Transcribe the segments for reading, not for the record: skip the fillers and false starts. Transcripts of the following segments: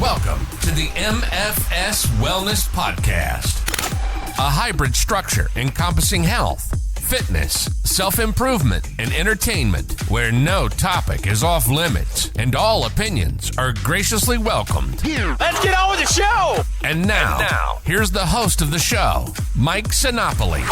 Welcome to the MFS Wellness Podcast, a hybrid structure encompassing health, fitness, self-improvement, and entertainment, where no topic is off limits and all opinions are graciously welcomed. Let's get on with the show! And now, here's the host of the show, Mike Sinopoli.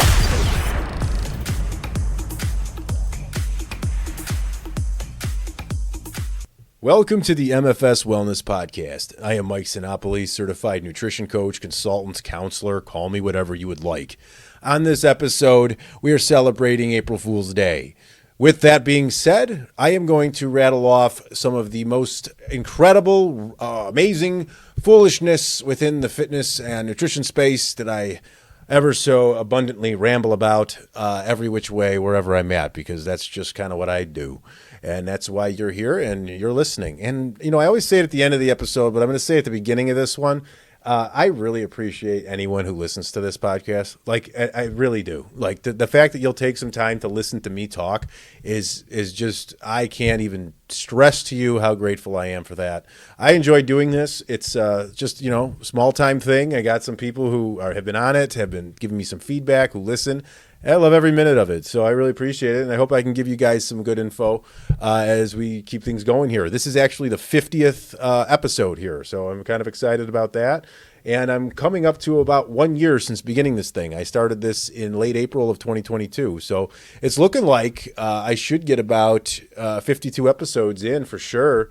Welcome to the MFS Wellness Podcast. I am Mike Sinopoli, certified nutrition coach, consultant, counselor, call me whatever you would like. On this episode, we are celebrating April Fool's Day. With that being said, I am going to rattle off some of the most incredible, amazing foolishness within the fitness and nutrition space that I ever so abundantly ramble about every which way, wherever I'm at, because that's just kind of what I do. And that's why you're here and you're listening. And, you know, I always say it at the end of the episode, but I'm going to say at the beginning of this one, I really appreciate anyone who listens to this podcast. Like, I really do. Like, the fact that you'll take some time to listen to me talk is just, I can't even stress to you how grateful I am for that. I enjoy doing this. It's just, you know, small time thing. I got some people who have been on it, have been giving me some feedback, who listen. I love every minute of it, so I really appreciate it, and I hope I can give you guys some good info as we keep things going here. This is actually the 50th episode here, so I'm kind of excited about that, and I'm coming up to about 1 year since beginning this thing. I started this in late April of 2022, so it's looking like I should get about 52 episodes in for sure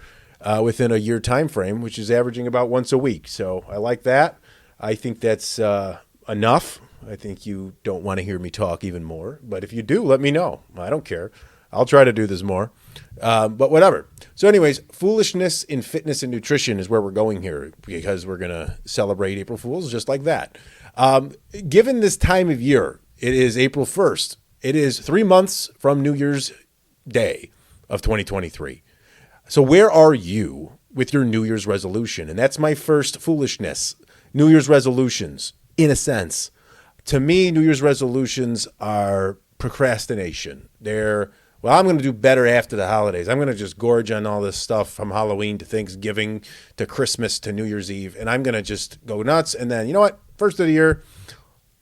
within a year time frame, which is averaging about once a week, so I like that. I think that's enough. I think you don't want to hear me talk even more, but if you do, let me know. I don't care. I'll try to do this more, but whatever. So anyways, foolishness in fitness and nutrition is where we're going here because we're going to celebrate April Fools just like that. Given this time of year, it is April 1st. It is 3 months from New Year's Day of 2023. So where are you with your New Year's resolution? And that's my first foolishness. New Year's resolutions, in a sense. To me, New Year's resolutions are procrastination. They're, well, I'm going to do better after the holidays. I'm going to just gorge on all this stuff from Halloween to Thanksgiving to Christmas to New Year's Eve, and I'm going to just go nuts. And then, you know what? First of the year,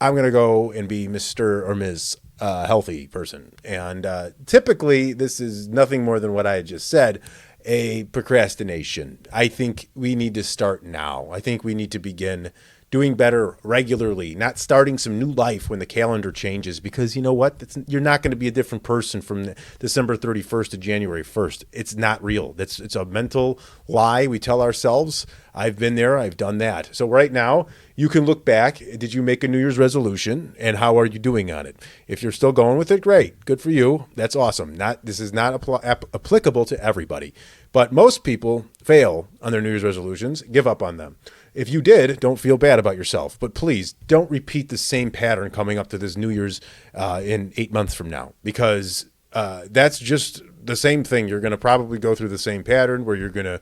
I'm going to go and be Mr. or Ms. Healthy person. And typically, this is nothing more than what I just said, a procrastination. I think we need to start now. I think we need to begin doing better regularly, not starting some new life when the calendar changes, because you know what? You're not going to be a different person from December 31st to January 1st. It's not real. It's a mental lie we tell ourselves. I've been there. I've done that. So right now, you can look back. Did you make a New Year's resolution, and how are you doing on it? If you're still going with it, great. Good for you. That's awesome. This is not applicable to everybody, but most people fail on their New Year's resolutions, give up on them. If you did, don't feel bad about yourself, but please don't repeat the same pattern coming up to this New Year's in 8 months from now, because that's just the same thing. You're going to probably go through the same pattern where you're going to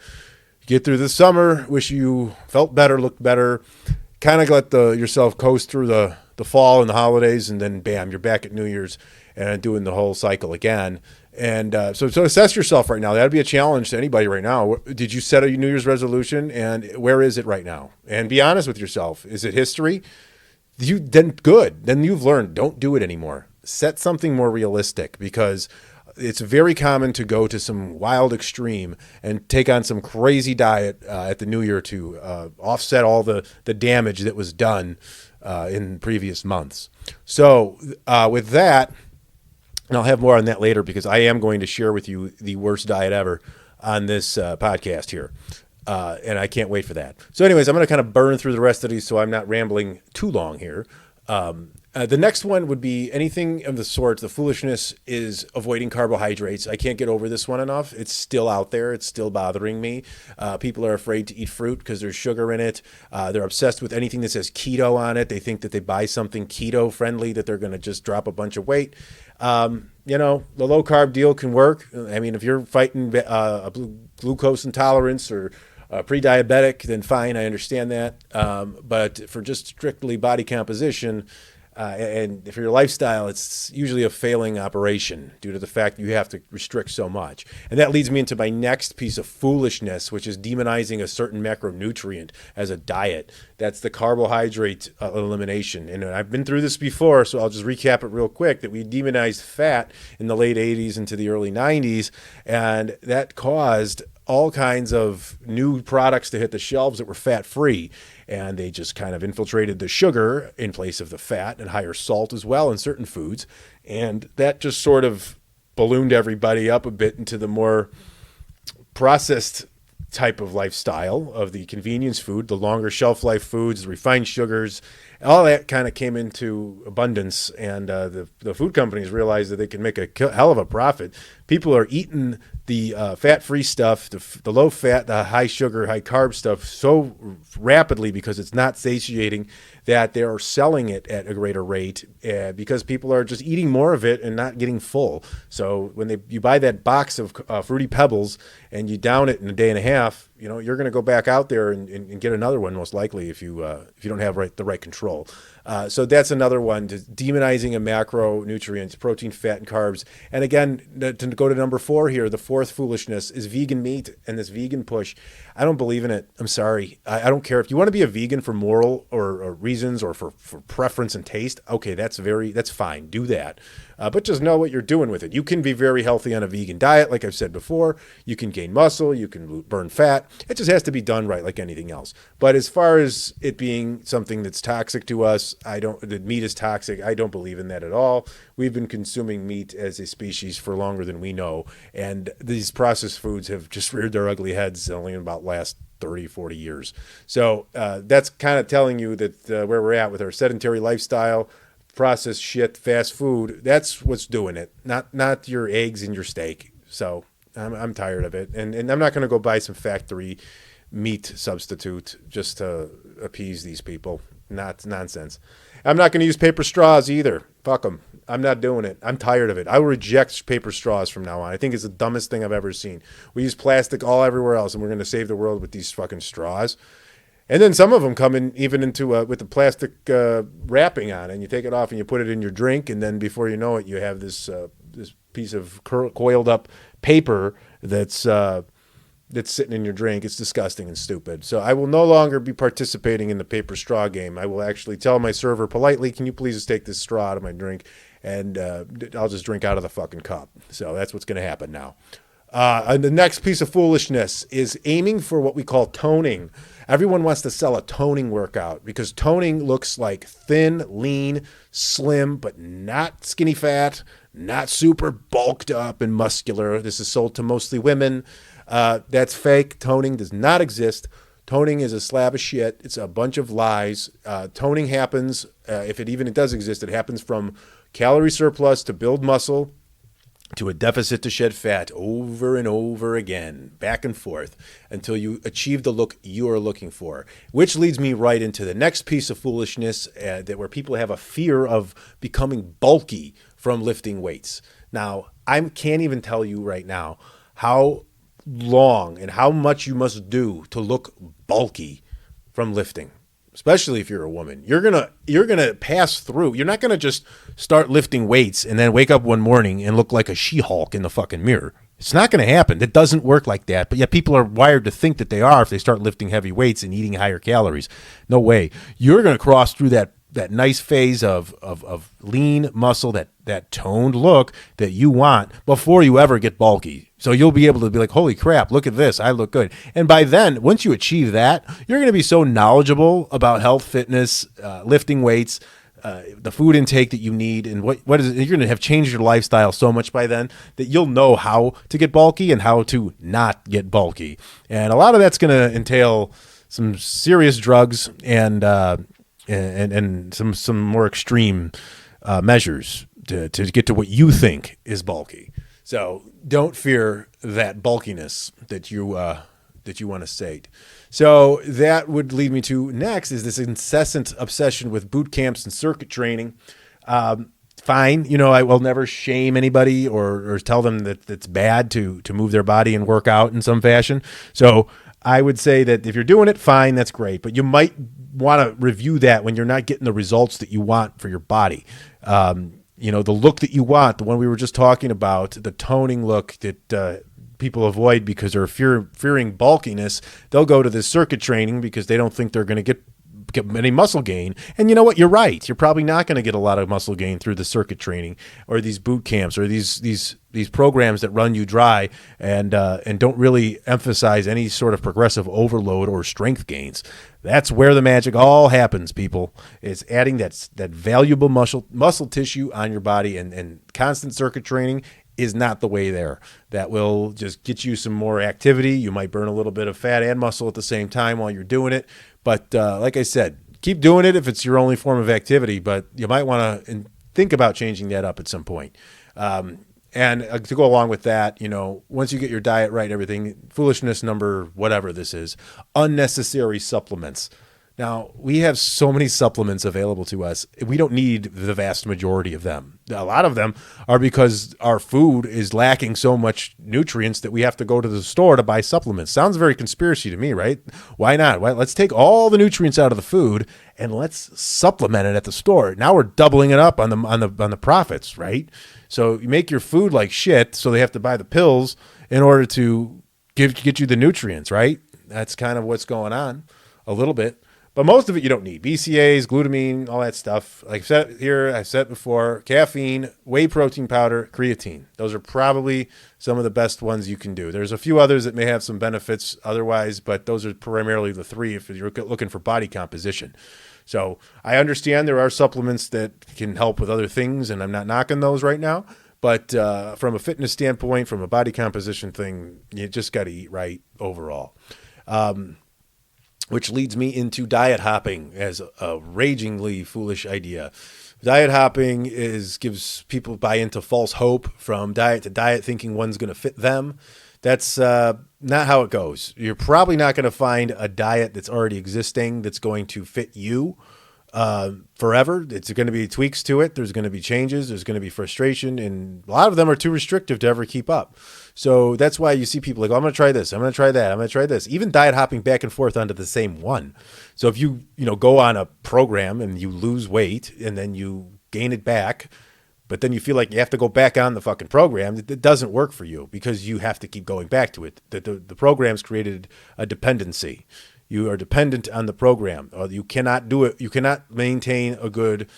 get through the summer, wish you felt better, looked better, kind of let yourself coast through the fall and the holidays, and then bam, you're back at New Year's and doing the whole cycle again. And so assess yourself right now. That'd be a challenge to anybody right now. Did you set a New Year's resolution, and where is it right now? And be honest with yourself. Is it history? Then good. Then you've learned. Don't do it anymore. Set something more realistic, because it's very common to go to some wild extreme and take on some crazy diet at the New Year to offset all the damage that was done in previous months. So with that, and I'll have more on that later, because I am going to share with you the worst diet ever on this podcast here. And I can't wait for that. So anyways, I'm going to kind of burn through the rest of these so I'm not rambling too long here. The next one would be anything of the sort. The foolishness is avoiding carbohydrates. I can't get over this one enough. It's still out there. It's still bothering me. People are afraid to eat fruit because there's sugar in it. They're obsessed with anything that says keto on it. They think that they buy something keto friendly that they're going to just drop a bunch of weight. You know, the low carb deal can work. I mean, if you're fighting a glucose intolerance or pre-diabetic, then fine, I understand that. But for just strictly body composition, And for your lifestyle, it's usually a failing operation due to the fact that you have to restrict so much. And that leads me into my next piece of foolishness, which is demonizing a certain macronutrient as a diet. That's the carbohydrate elimination. And I've been through this before, so I'll just recap it real quick, that we demonized fat in the late 80s into the early 90s, and that caused all kinds of new products to hit the shelves that were fat-free. And they just kind of infiltrated the sugar in place of the fat and higher salt as well in certain foods. And that just sort of ballooned everybody up a bit into the more processed type of lifestyle of the convenience food, the longer shelf life foods, the refined sugars, all that kind of came into abundance. And the food companies realized that they can make a hell of a profit. People are eating the fat-free stuff, the low-fat, the high-sugar, high-carb stuff so rapidly because it's not satiating that they are selling it at a greater rate because people are just eating more of it and not getting full. So when you buy that box of Fruity Pebbles and you down it in a day and a half, you're going to go back out there and get another one most likely if you don't have the right control. So that's another one, demonizing a macronutrients, protein, fat, and carbs. And again, to go to number 4 here, the fourth foolishness is vegan meat and this vegan push. I don't believe in it. I'm sorry. I don't care. If you want to be a vegan for moral or reasons or for preference and taste, okay, that's fine. Do that. But just know what you're doing with it. You can be very healthy on a vegan diet, like I've said before. You can gain muscle. You can burn fat. It just has to be done right, like anything else. But as far as it being something that's toxic to us, that meat is toxic. I don't believe in that at all. We've been consuming meat as a species for longer than we know. And these processed foods have just reared their ugly heads only in about last 30, 40 years. So that's kind of telling you that where we're at with our sedentary lifestyle, processed shit, fast food, that's what's doing it, not your eggs and your steak. So I'm tired of it. And I'm not going to go buy some factory meat substitute just to appease these people. Nonsense. I'm not going to use paper straws either. Fuck them. I'm not doing it. I'm tired of it. I will reject paper straws from now on. I think it's the dumbest thing I've ever seen. We use plastic all everywhere else, and we're going to save the world with these fucking straws. And then some of them come in even into with the plastic wrapping on it, and you take it off and you put it in your drink, and then before you know it, you have this piece of coiled up paper that's sitting in your drink. It's disgusting and stupid. So I will no longer be participating in the paper straw game. I will actually tell my server politely, can you please just take this straw out of my drink, and I'll just drink out of the fucking cup. So that's what's going to happen now. And the next piece of foolishness is aiming for what we call toning. Everyone wants to sell a toning workout because toning looks like thin, lean, slim, but not skinny fat, not super bulked up and muscular. This is sold to mostly women. That's fake. Toning does not exist. Toning is a slab of shit. It's a bunch of lies. Toning happens, if it does exist, it happens from calorie surplus to build muscle, to a deficit to shed fat over and over again, back and forth, until you achieve the look you are looking for. Which leads me right into the next piece of foolishness, where people have a fear of becoming bulky from lifting weights. Now, I can't even tell you right now how long and how much you must do to look bulky from lifting. Especially if you're a woman, you're gonna pass through. You're not gonna just start lifting weights and then wake up one morning and look like a She-Hulk in the fucking mirror. It's not gonna happen. It doesn't work like that. But yet people are wired to think that they are if they start lifting heavy weights and eating higher calories. No way. You're gonna cross through that nice phase of lean muscle, that toned look that you want before you ever get bulky. So you'll be able to be like, holy crap, look at this. I look good. And by then, once you achieve that, you're going to be so knowledgeable about health, fitness, lifting weights, the food intake that you need, and what is it? You're going to have changed your lifestyle so much by then that you'll know how to get bulky and how to not get bulky. And a lot of that's going to entail some serious drugs and some more extreme measures to get to what you think is bulky. So don't fear that bulkiness that you want to sate. So that would lead me to next is this incessant obsession with boot camps and circuit training. Fine, I will never shame anybody or tell them that it's bad to move their body and work out in some fashion. So I would say that if you're doing it, fine, that's great. But you might want to review that when you're not getting the results that you want for your body. The look that you want, the one we were just talking about, the toning look that people avoid because they're fearing bulkiness. They'll go to this circuit training because they don't think they're going to get any muscle gain. And you know what? You're right. You're probably not going to get a lot of muscle gain through the circuit training or these boot camps or these programs that run you dry and don't really emphasize any sort of progressive overload or strength gains. That's where the magic all happens, people. It's adding that valuable muscle tissue on your body, and constant circuit training is not the way there. That will just get you some more activity. You might burn a little bit of fat and muscle at the same time while you're doing it. But like I said, keep doing it if it's your only form of activity, but you might want to think about changing that up at some point. And to go along with that, once you get your diet right, everything, foolishness number, whatever this is, unnecessary supplements. Now, we have so many supplements available to us. We don't need the vast majority of them. A lot of them are because our food is lacking so much nutrients that we have to go to the store to buy supplements. Sounds very conspiracy to me, right? Why not? Let's take all the nutrients out of the food and let's supplement it at the store. Now we're doubling it up on the profits, right? So you make your food like shit, so they have to buy the pills in order to get you the nutrients, right? That's kind of what's going on a little bit. But most of it you don't need. BCAAs, glutamine, all that stuff. Like I've said before, caffeine, whey protein powder, creatine. Those are probably some of the best ones you can do. There's a few others that may have some benefits otherwise, but those are primarily the three if you're looking for body composition. So I understand there are supplements that can help with other things, and I'm not knocking those right now. But from a fitness standpoint, from a body composition thing, you just got to eat right overall. Which leads me into diet hopping as a ragingly foolish idea. Diet hopping gives people buy into false hope from diet to diet, thinking one's going to fit them. That's not how it goes. You're probably not going to find a diet that's already existing that's going to fit you forever. It's going to be tweaks to it. There's going to be changes. There's going to be frustration, and a lot of them are too restrictive to ever keep up. So that's why you see people like, I'm going to try this. I'm going to try that. I'm going to try this. Even diet hopping back and forth onto the same one. So if you go on a program and you lose weight and then you gain it back, but then you feel like you have to go back on the fucking program, it doesn't work for you because you have to keep going back to it. The program's created a dependency. You are dependent on the program. Or you cannot do it. You cannot maintain a good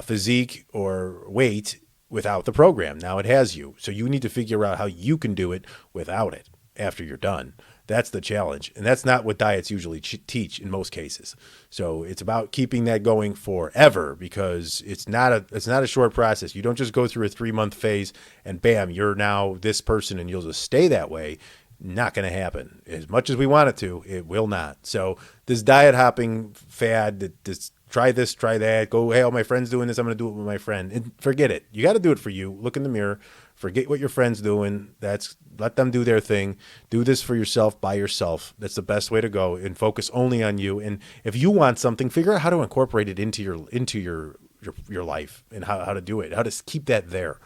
physique or weight without the program. Now it has you. So you need to figure out how you can do it without it after you're done. That's the challenge. And that's not what diets usually teach in most cases. So it's about keeping that going forever because it's not a short process. You don't just go through a 3-month phase and bam, you're now this person and you'll just stay that way. Not going to happen. As much as we want it to, it will not. So this diet hopping fad, this try this, try that, go, hey, all my friends doing this, I'm going to do it with my friend. And forget it. You got to do it for you. Look in the mirror. Forget what your friend's doing. Let them do their thing. Do this for yourself by yourself. That's the best way to go, and focus only on you. And if you want something, figure out how to incorporate it into your life and how to do it, how to keep that there.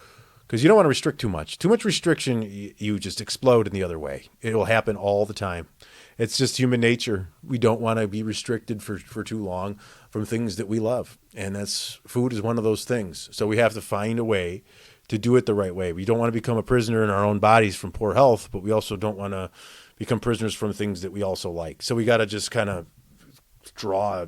Because you don't want to restrict too much. Too much restriction, you just explode in the other way. It will happen all the time. It's just human nature. We don't want to be restricted for too long from things that we love. And food is one of those things. So we have to find a way to do it the right way. We don't want to become a prisoner in our own bodies from poor health, but we also don't want to become prisoners from things that we also like. So we got to just kind of draw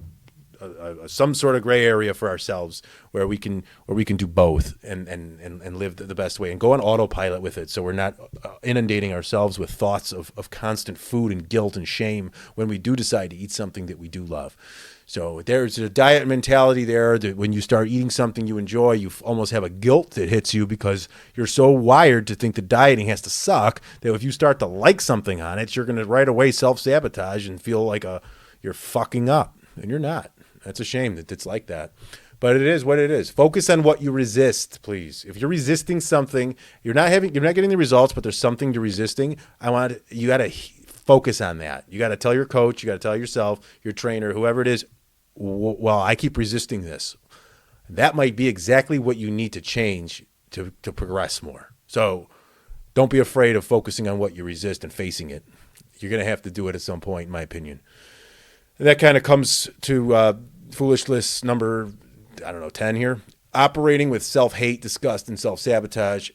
some sort of gray area for ourselves where we can do both and live the best way and go on autopilot with it. So we're not inundating ourselves with thoughts of constant food and guilt and shame when we do decide to eat something that we do love. So there's a diet mentality there that when you start eating something you enjoy, you almost have a guilt that hits you because you're so wired to think that dieting has to suck that if you start to like something on it, you're going to right away self-sabotage and feel like you're fucking up, and you're not. That's a shame that it's like that. But it is what it is. Focus on what you resist, please. If you're resisting something, you're not getting the results, but there's something you're resisting. You got to focus on that. You got to tell your coach, you got to tell yourself, your trainer, whoever it is, well, I keep resisting this. That might be exactly what you need to change to progress more. So don't be afraid of focusing on what you resist and facing it. You're going to have to do it at some point, in my opinion. And that kind of comes to foolishness number, 10 here. Operating with self-hate, disgust, and self-sabotage.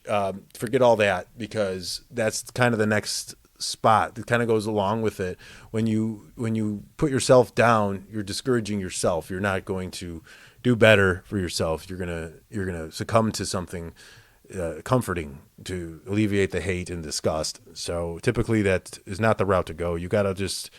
Forget all that, because that's kind of the next spot that kind of goes along with it. When you put yourself down, you're discouraging yourself. You're not going to do better for yourself. You're gonna succumb to something comforting to alleviate the hate and disgust. So typically that is not the route to go. You got to just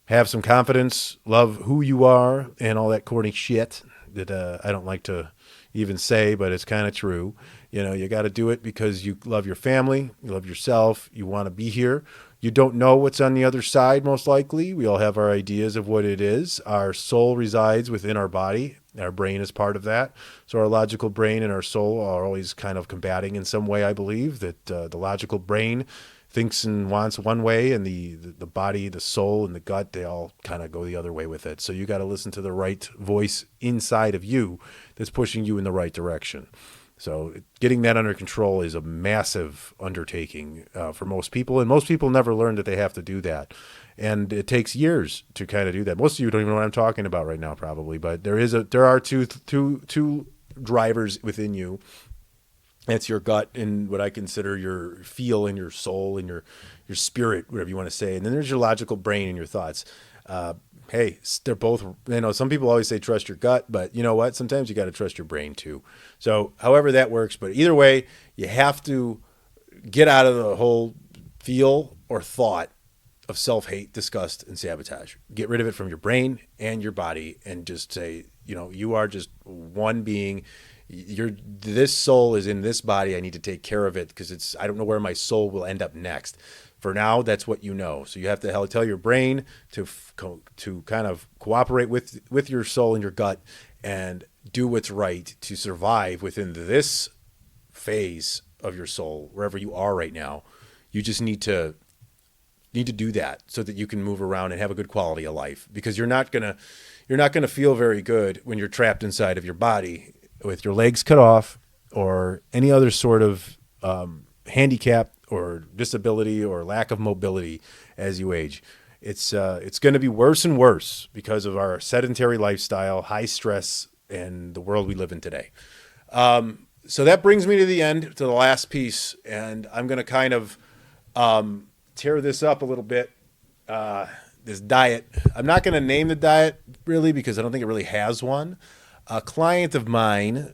have some confidence, love who you are, and all that corny shit that I don't like to even say, but it's kind of true. You got to do it because you love your family, you love yourself, you want to be here. You don't know what's on the other side, most likely. We all have our ideas of what it is. Our soul resides within our body. Our brain is part of that. So our logical brain and our soul are always kind of combating in some way, I believe, that the logical brain thinks and wants one way, and the body, the soul, and the gut, they all kind of go the other way with it. So you got to listen to the right voice inside of you that's pushing you in the right direction. So getting that under control is a massive undertaking for most people, and most people never learn that they have to do that. And it takes years to kind of do that. Most of you don't even know what I'm talking about right now, probably, but there are two drivers within you. That's your gut and what I consider your feel and your soul and your spirit, whatever you want to say. And then there's your logical brain and your thoughts. Hey, they're both, some people always say trust your gut, but you know what? Sometimes you got to trust your brain too. So however that works, but either way, you have to get out of the whole feel or thought of self-hate, disgust, and sabotage. Get rid of it from your brain and your body and just say, you are just one being. This soul is in this body. I need to take care of it because I don't know where my soul will end up next. For now, that's what you know. So you have to tell your brain to kind of cooperate with your soul and your gut and do what's right to survive within this phase of your soul, wherever you are right now. You just need to do that so that you can move around and have a good quality of life, because you're not gonna feel very good when you're trapped inside of your body with your legs cut off or any other sort of handicap or disability or lack of mobility as you age. It's going to be worse and worse because of our sedentary lifestyle, high stress, and the world we live in today. So that brings me to the end, to the last piece, and I'm going to kind of tear this up a little bit. This diet. I'm not going to name the diet really because I don't think it really has one. A client of mine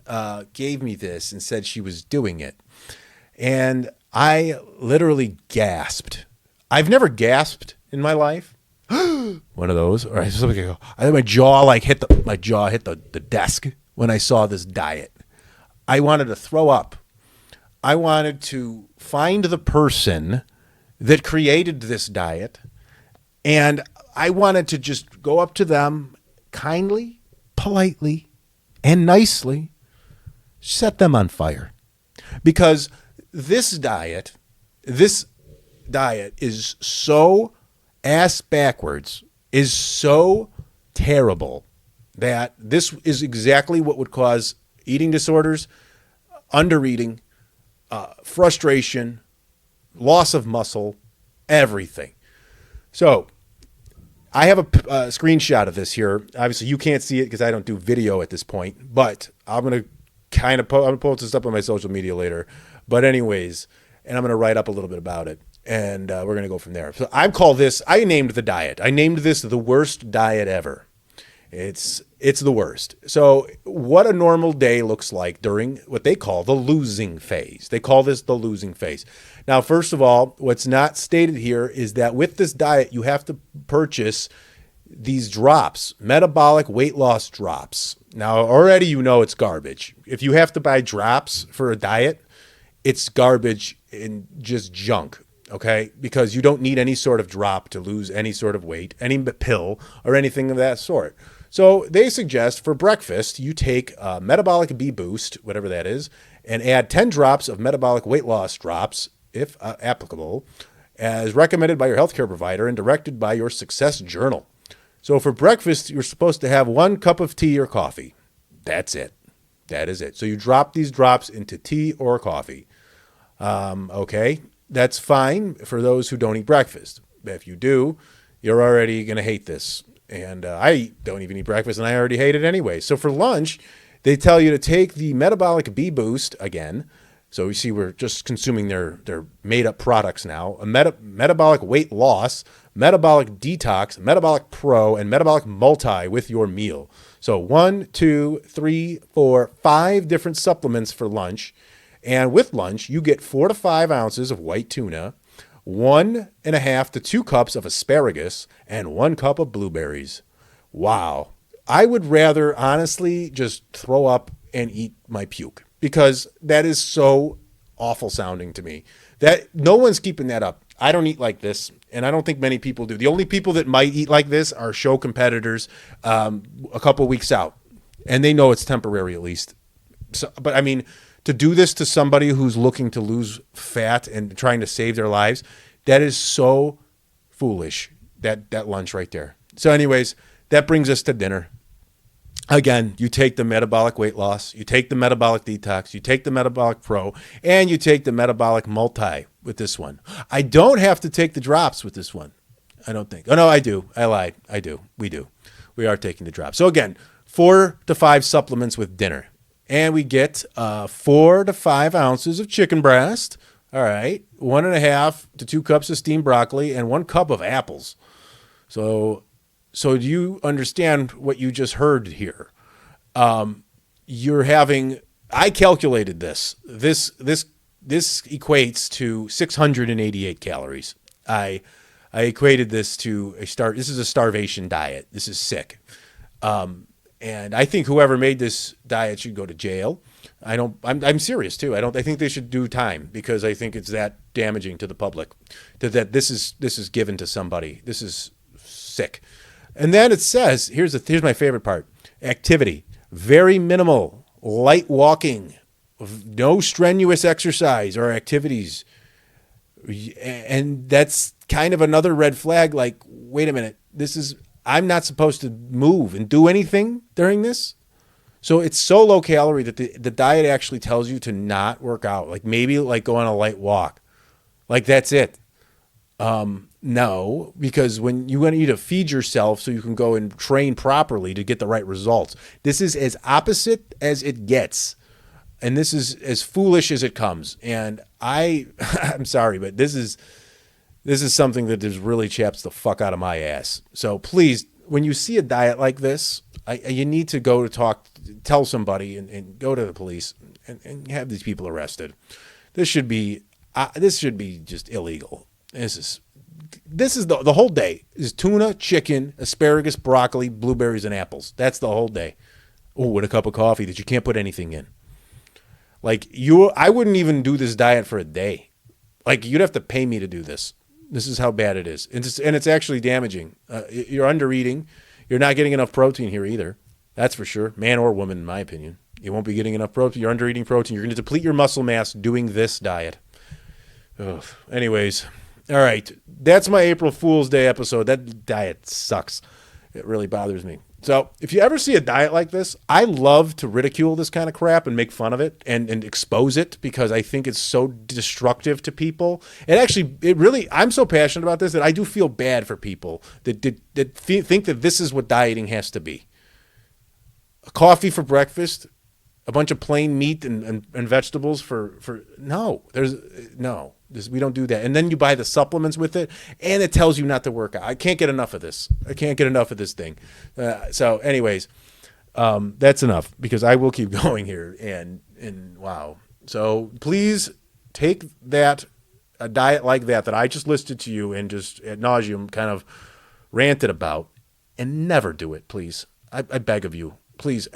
gave me this and said she was doing it. And I literally gasped. I've never gasped in my life. One of those. Or I think my jaw hit the desk when I saw this diet. I wanted to throw up. I wanted to find the person that created this diet, and I wanted to just go up to them kindly, politely, and nicely set them on fire. Because this diet is so ass backwards, is so terrible, that this is exactly what would cause eating disorders, undereating, frustration, loss of muscle, everything. So I have a screenshot of this here. Obviously, you can't see it because I don't do video at this point, but I'm going to I'm going to post this up on my social media later. But anyways, and I'm going to write up a little bit about it, and we're going to go from there. So I named the diet. I named this the worst diet ever. It's the worst. So what a normal day looks like during what they call the losing phase. They call this the losing phase. Now, first of all, what's not stated here is that with this diet, you have to purchase these drops, metabolic weight loss drops. Now, already it's garbage. If you have to buy drops for a diet, it's garbage and just junk, okay? Because you don't need any sort of drop to lose any sort of weight, any pill or anything of that sort. So they suggest for breakfast, you take a Metabolic B Boost, whatever that is, and add 10 drops of metabolic weight loss drops, if applicable, as recommended by your healthcare provider and directed by your Success Journal. So for breakfast, you're supposed to have 1 cup of tea or coffee. That's it. That is it. So you drop these drops into tea or coffee. Okay, that's fine for those who don't eat breakfast. If you do, you're already going to hate this. And I don't even eat breakfast, and I already hate it anyway. So for lunch, they tell you to take the Metabolic B Boost again. So you see, we're just consuming their made-up products now. A metabolic weight loss, metabolic detox, metabolic pro, and metabolic multi with your meal. So 1, 2, 3, 4, 5 different supplements for lunch. And with lunch, you get 4 to 5 ounces of white tuna, 1.5 to 2 cups of asparagus, and 1 cup of blueberries. Wow. I would rather honestly just throw up and eat my puke, because that is so awful sounding to me. That no one's keeping that up. I don't eat like this, and I don't think many people do. The only people that might eat like this are show competitors a couple weeks out, and they know it's temporary at least. So, but I mean, to do this to somebody who's looking to lose fat and trying to save their lives, that is so foolish, that lunch right there. So anyways, that brings us to dinner. Again, you take the metabolic weight loss, you take the metabolic detox, you take the metabolic pro, and you take the metabolic multi with this one. I don't have to take the drops with this one. I don't think. Oh, no, I do. I lied. I do. We do. We are taking the drops. So again, 4 to 5 supplements with dinner. And we get 4 to 5 ounces of chicken breast. All right. 1.5 to 2 cups of steamed broccoli and 1 cup of apples. So do you understand what you just heard here? You're having, I calculated this. This equates to 688 calories. I equated this to this is a starvation diet. This is sick. And I think whoever made this diet should go to jail. I'm serious too. I think they should do time, because I think it's that damaging to the public that this is given to somebody. This is sick. And then it says, here's my favorite part. Activity, very minimal, light walking, no strenuous exercise or activities. And that's kind of another red flag. Like, wait a minute, I'm not supposed to move and do anything during this. So it's so low calorie that the diet actually tells you to not work out. Like maybe like go on a light walk. Like that's it. No, because when you need to feed yourself so you can go and train properly to get the right results. This is as opposite as it gets. And this is as foolish as it comes. And I'm sorry, but this is something that just really chaps the fuck out of my ass. So please, when you see a diet like this, you need to go to tell somebody and go to the police and have these people arrested. This should be just illegal. This is the whole day is tuna, chicken, asparagus, broccoli, blueberries, and apples. That's the whole day. Oh, and a cup of coffee that you can't put anything in. Like I wouldn't even do this diet for a day. Like you'd have to pay me to do this. This is how bad it is. And it's actually damaging. You're under eating. You're not getting enough protein here either. That's for sure. Man or woman, in my opinion. You won't be getting enough protein. You're under eating protein. You're going to deplete your muscle mass doing this diet. Ugh. Anyways. All right. That's my April Fool's Day episode. That diet sucks. It really bothers me. So if you ever see a diet like this, I love to ridicule this kind of crap and make fun of it and expose it, because I think it's so destructive to people. I'm so passionate about this that I do feel bad for people that think that this is what dieting has to be. A coffee for breakfast, a bunch of plain meat and vegetables we don't do that. And then you buy the supplements with it, and it tells you not to work out. I can't get enough of this. I can't get enough of this thing. So anyways, that's enough, because I will keep going here. And wow. So please take a diet like that I just listed to you and just ad nauseum kind of ranted about, and never do it, please. I beg of you. Please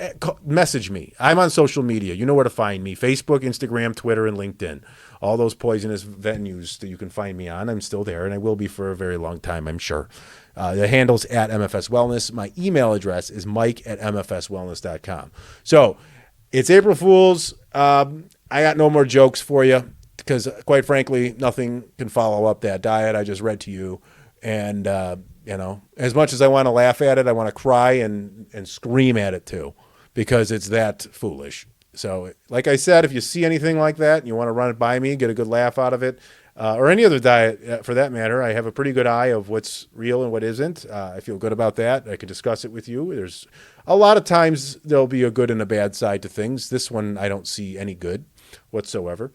message me. I'm on social media. You know where to find me. Facebook, Instagram, Twitter, and LinkedIn. All those poisonous venues that you can find me on. I'm still there, and I will be for a very long time, I'm sure. The handle's at MFS Wellness. My email address is mike@mfswellness.com. So it's April Fool's. I got no more jokes for you, because quite frankly, nothing can follow up that diet I just read to you. And as much as I want to laugh at it, I want to cry and scream at it too, because it's that foolish. So like I said, if you see anything like that and you want to run it by me, get a good laugh out of it, or any other diet for that matter. I have a pretty good eye of what's real and what isn't. I feel good about that. I can discuss it with you. There's a lot of times there'll be a good and a bad side to things. This one, I don't see any good whatsoever.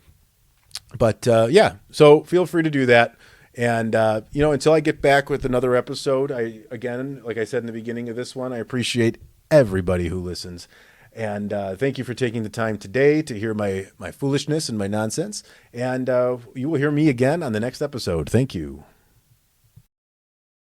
But yeah, so feel free to do that. And, until I get back with another episode, again, like I said in the beginning of this one, I appreciate everybody who listens. And thank you for taking the time today to hear my foolishness and my nonsense. And you will hear me again on the next episode. Thank you.